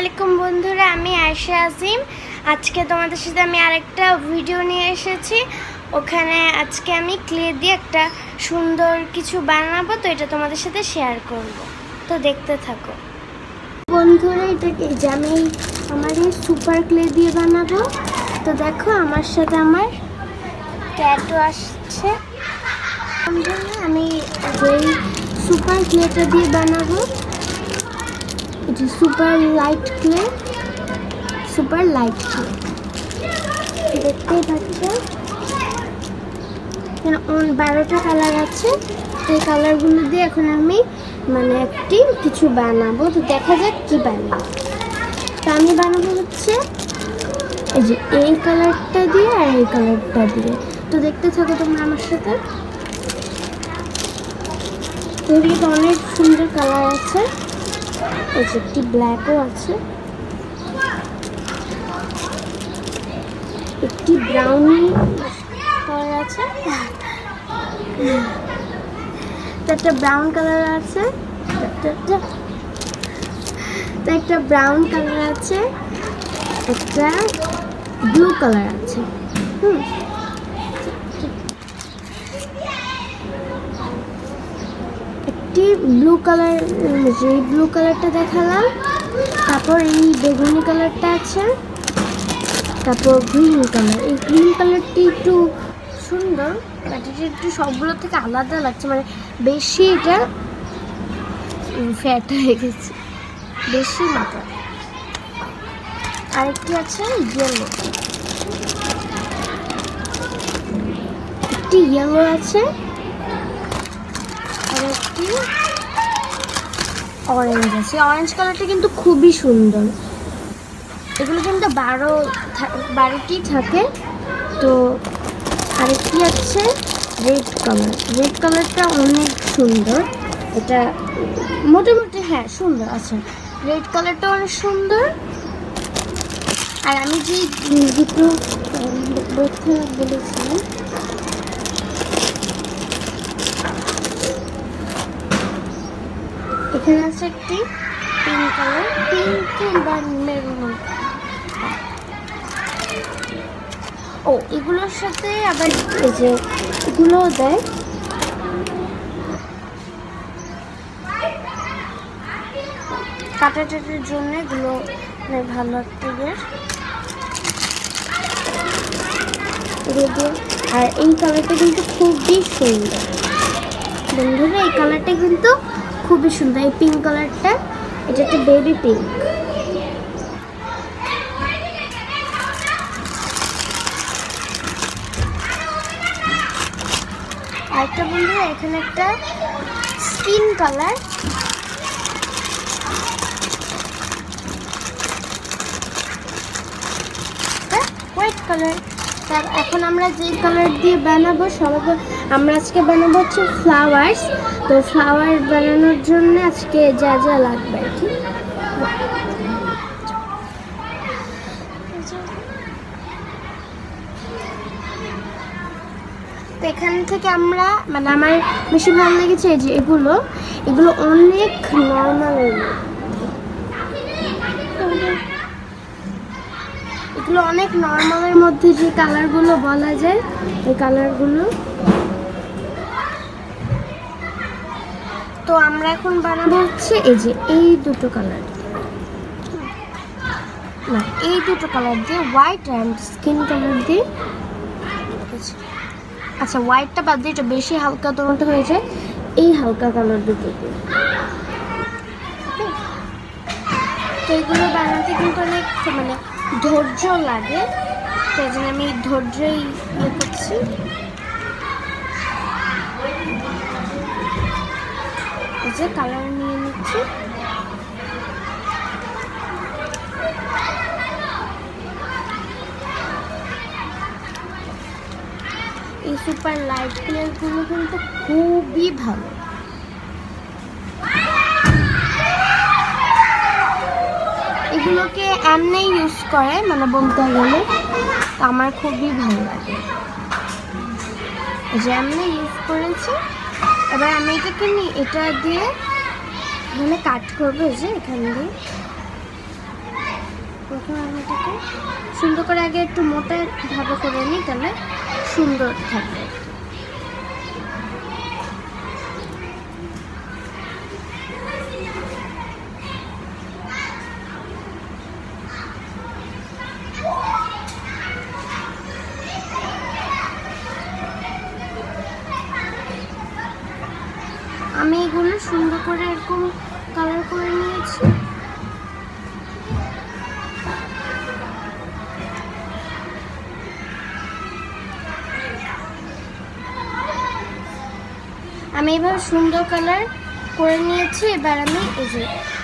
আলাইকুম বন্ধুরা, আমি আয়েশা আজিম। আজকে তোমাদের সাথে আমি আরেকটা ভিডিও নিয়ে এসেছি। ওখানে আজকে আমি ক্লে দিয়ে একটা সুন্দর কিছু বানাবো, তো এটা তোমাদের সাথে শেয়ার করব। তো দেখতে থাকো বন্ধুরা। এটাকে যে আমি আমার এই সুপার ক্লে দিয়ে বানাবো। তো দেখো আমার সাথে আমার ক্যাটও আসছে। বন্ধুরা আমি এই সুপার ক্লেটা দিয়ে বানাবো। এটা সুপার লাইট ক্লে, দেখতেই পাচ্ছ। এখানে 12টা কালার আছে। এই কালারগুলো দিয়ে এখন আমি একটি কিছু বানাবো। তো দেখা যাক কি বানাবো। তো আমি বানাবো হচ্ছে এই যে এই কালারটা দিয়ে আর এই কালারটা দিয়ে। তো দেখতে থাকো তোমরা আমার সাথে। এগুলো অনেক সুন্দর কালার আছে। এই যে একটি ব্ল্যাকও আছে, একটি ব্রাউনি কালার আছে, একটা ব্রাউন কালার আছে, একটা ব্রাউন কালার আছে, একটা ব্লু কালার আছে। একটি ব্লু কালার, এই ব্লু কালারটা দেখালাম। তারপর এই বেগুনি কালারটা আছে, তারপর গ্রিন কালার। এই গ্রিন কালারটি একটু সুন্দর, বাট এটা একটু সবগুলো থেকে আলাদা লাগছে, বেশি এটা ফ্যাট হয়ে গেছে, বেশি মাত্রা। আরেকটি আছে ইয়েলো, একটি ইয়েলো আছে, আর একটি অরেঞ্জ আছে। অরেঞ্জ কালারটা কিন্তু খুবই সুন্দর। এগুলো কিন্তু 12টি থাকে। তো আরেকটি আছে রেড কালার। রেড কালারটা অনেক সুন্দর। এটা মোটামুটি সুন্দর আছে। রেড কালারটা অনেক সুন্দর। আর আমি যে দুটো বলেছিলাম, এখানে আছে একটি পিঙ্ক কালার, পিঙ্ক বা মেরুন। ও এগুলোর সাথে আবার এই যে এগুলোও দেয়। কাটাটাটের জন্য এগুলো ভালো একটা আর এই কালারটা কিন্তু খুবই সুন্দর বন্ধুরা। এই কালারটা কিন্তু খুবই সুন্দর। এই পিঙ্ক কালারটা, এটা একটা বেবি পিঙ্ক। আরেকটা বন্ধুরা এখানে একটা স্কিন কালার, হোয়াইট কালার। তার এখন আমরা যে কালার দিয়ে বানাবো, আমরা আজকে বানাবো হচ্ছে ফ্লাওয়ার্স। তো ফ্লাওয়ার বানানোর জন্য আজকে যা যা লাগবে আর কি। তো এখান থেকে আমরা আমার বেশি ভালো লেগেছে যে এগুলো অনেক নর্মাল। এগুলো অনেক নর্মালের মধ্যে যে কালারগুলো বলা যায়, এই কালারগুলো। তো আমরা এখন বানাবো হচ্ছে এই যে এই দুটো কালার, এই দুটো কালার দিয়ে, হোয়াইট অ্যান্ড স্কিন কালার দিয়ে। আচ্ছা, হোয়াইটটা বাদ দিয়ে এটা বেশি হালকা টোনটা হয়ে যায়, এই হালকা কালার দুটো দিয়ে। তো এগুলো বানাতে কিন্তু অনেক ধৈর্য লাগে। তাই জন্য আমি ধৈর্যই করছি। এই যে কালার নিয়ে নিচ্ছি। এই সুপার লাইট কালারগুলো কিন্তু খুবই ভালো। এগুলোকে এমনি ইউজ করে বলতে গেলে আমার খুবই ভালো লাগে, যে এমনি ইউজ করেছি। এবার আমি এটাকে এটা দিয়ে কাট করবো, যে এখান দিয়ে সুন্দর করে আগে একটু মোটা ভাবে করে নিই, তাহলে সুন্দর থাকবে। আমি এগুলো সুন্দর করে এরকম কালার করে নিয়েছি। আমি এবার সুন্দর কালার করে নিয়েছি। এবার আমি এই যে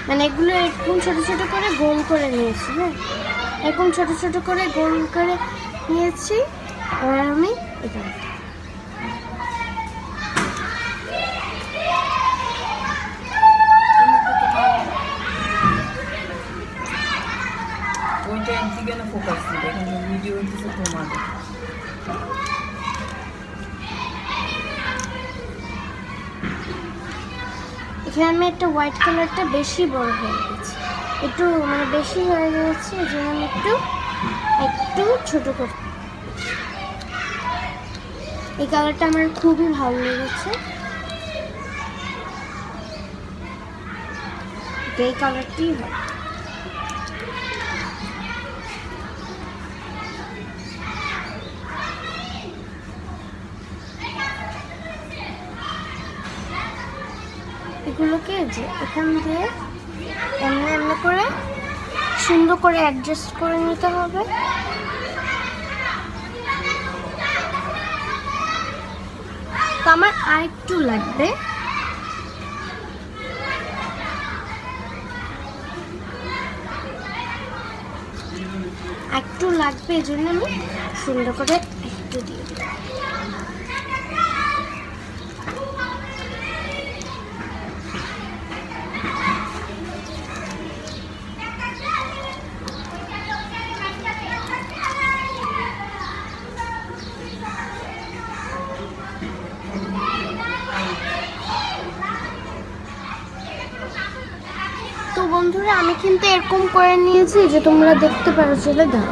মানে এগুলো এরকম ছোট ছোট করে গোল করে নিয়েছি। হ্যাঁ, এরকম ছোট ছোট করে গোল করে নিয়েছি। এবার আমি এটা ওইটা একদিকে না ফোকাস দিবে, এখানে ভিডিও হচ্ছে তোমাদের। এখানে আমি একটা হোয়াইট কালারটা বেশি বড় হয়ে গেছে, একটু মানে বেশি হয়ে গেছে, এই জন্য আমি একটু ছোট করি। এই কালারটা আমার খুবই ভালো লেগেছে, এই কালারটি হয়। এগুলোকে যে এখান দিয়ে এমনি এমনি করে সুন্দর করে অ্যাডজাস্ট করে নিতে হবে। তো আমার আরেকটু লাগবে, এই জন্য আমি সুন্দর করে একটু দিয়ে দিই। তো বন্ধুরা, আমি কিন্তু এরকম করে নিয়েছি যে তোমরা দেখতে পারো, চলে দাও।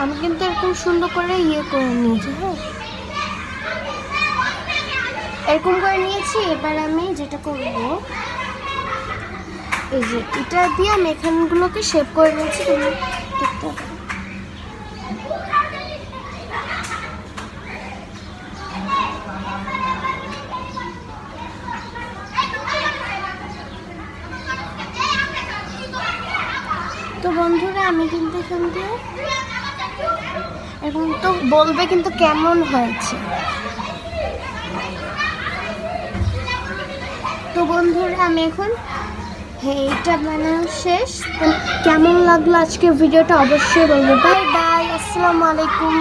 আমি কিন্তু এরকম সুন্দর করে করে নিয়েছি। হ্যাঁ, এরকম করে নিয়েছি। এবার আমি যেটা করব, এই যে এটা দিয়ে আমি এখানগুলোকে শেপ করে নিয়েছি, তোমরা দেখতে পারো। তো বন্ধুরা, আমি কিন্তু এখান দিয়ে এখন তো বলবে কিন্তু কেমন হয়েছে। তো বন্ধুরা, আমি এখন এইটা বানানো শেষ। তো কেমন লাগলো আজকের ভিডিওটা অবশ্যই বলবো। বাই বাই, আসসালামু আলাইকুম।